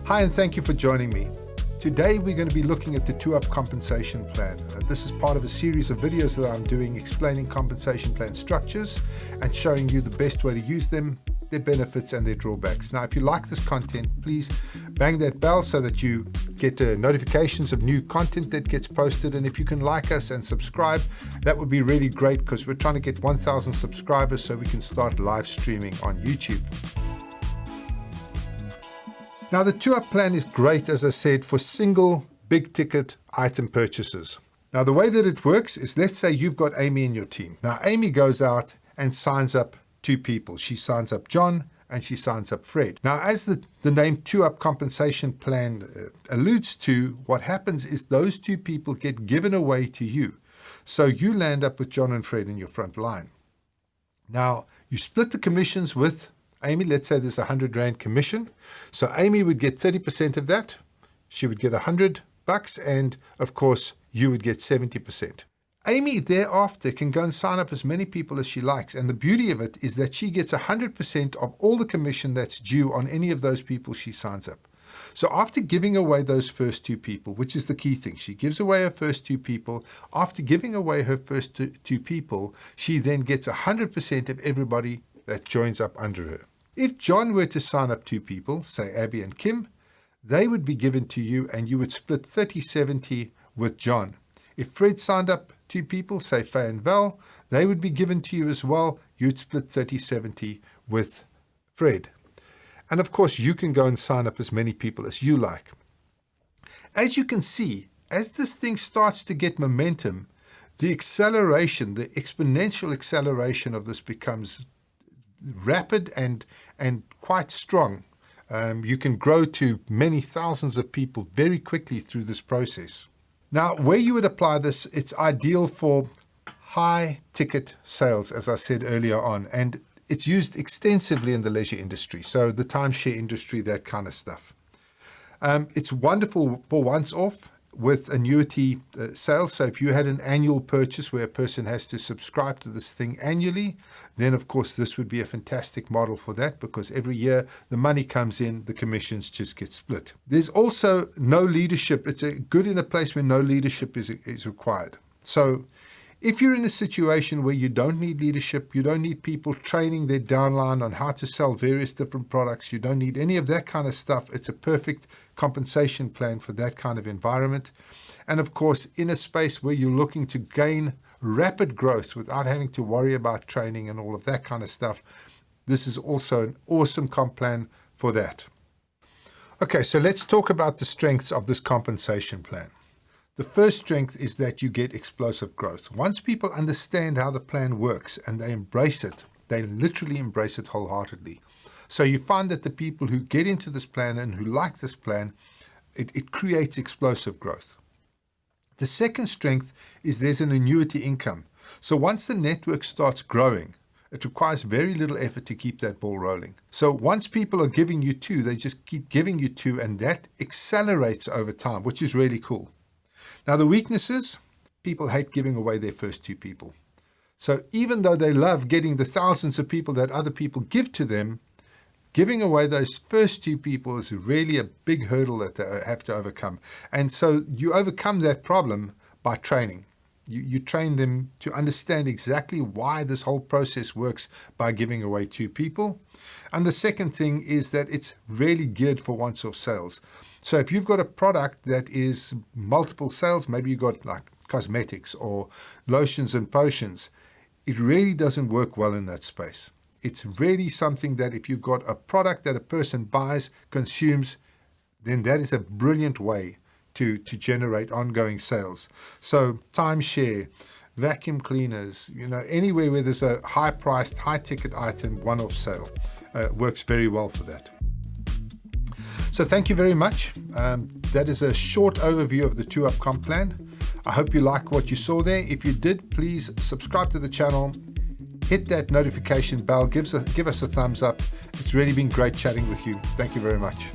Hi, and thank you for joining me. Today we're going to be looking at the 2-Up compensation plan. This is part of a series of videos that I'm doing explaining compensation plan structures and showing you the best way to use them, their benefits and their drawbacks. Now, if you like this content, please bang that bell so that you get notifications of new content that gets posted. And if you can like us and subscribe, that would be really great, because we're trying to get 1,000 subscribers so we can start live streaming on YouTube. Now, the 2-Up plan is great, as I said, for single big ticket item purchases. Now, the way that it works is, let's say you've got Amy in your team. Now, Amy goes out and signs up 2 people. She signs up John and she signs up Fred. Now, as the name 2-Up compensation plan alludes to, what happens is those 2 people get given away to you. So you land up with John and Fred in your front line. Now, you split the commissions with Amy. Let's say there's $100 commission. So Amy would get 30% of that. She would get $100, and of course, you would get 70%. Amy thereafter can go and sign up as many people as she likes. And the beauty of it is that she gets 100% of all the commission that's due on any of those people she signs up. So after giving away those first 2 people, which is the key thing, she gives away her first 2 people. After giving away her first two people, she then gets 100% of everybody that joins up under her. If John were to sign up 2 people, say Abby and Kim, they would be given to you and you would split 30-70 with John. If Fred signed up 2 people, say Faye and Val, they would be given to you as well. You'd split 30-70 with Fred. And of course, you can go and sign up as many people as you like. As you can see, as this thing starts to get momentum, the acceleration, the exponential acceleration of this becomes rapid and quite strong. You can grow to many thousands of people very quickly through this process. Now, where you would apply this, it's ideal for high ticket sales, as I said earlier on, and it's used extensively in the leisure industry, so the timeshare industry, that kind of stuff. It's wonderful for once off with annuity sales. So if you had an annual purchase where a person has to subscribe to this thing annually, then of course this would be a fantastic model for that, because every year the money comes in, the commissions just get split. There's also no leadership. It's good in a place where no leadership is required. So if you're in a situation where you don't need leadership, you don't need people training their downline on how to sell various different products, you don't need any of that kind of stuff, it's a perfect compensation plan for that kind of environment. And of course, in a space where you're looking to gain rapid growth without having to worry about training and all of that kind of stuff, this is also an awesome comp plan for that. Okay, so let's talk about the strengths of this compensation plan. The first strength is that you get explosive growth. Once people understand how the plan works and they embrace it, they literally embrace it wholeheartedly. So you find that the people who get into this plan and who like this plan, it creates explosive growth. The second strength is there's an annuity income. So once the network starts growing, it requires very little effort to keep that ball rolling. So once people are giving you 2, they just keep giving you 2, and that accelerates over time, which is really cool. Now, the weaknesses, people hate giving away their first 2 people. So even though they love getting the thousands of people that other people give to them, giving away those first 2 people is really a big hurdle that they have to overcome. And so you overcome that problem by training. You train them to understand exactly why this whole process works by giving away 2 people. And the second thing is that it's really geared for once-off sales. So if you've got a product that is multiple sales, maybe you've got like cosmetics or lotions and potions, it really doesn't work well in that space. It's really something that if you've got a product that a person buys, consumes, then that is a brilliant way to generate ongoing sales. So timeshare, vacuum cleaners, anywhere where there's a high-priced, high-ticket item, one-off sale, works very well for that. So thank you very much. That is a short overview of the 2-Up comp plan. I hope you like what you saw there. If you did, please subscribe to the channel, hit that notification bell, give us a thumbs up. It's really been great chatting with you. Thank you very much.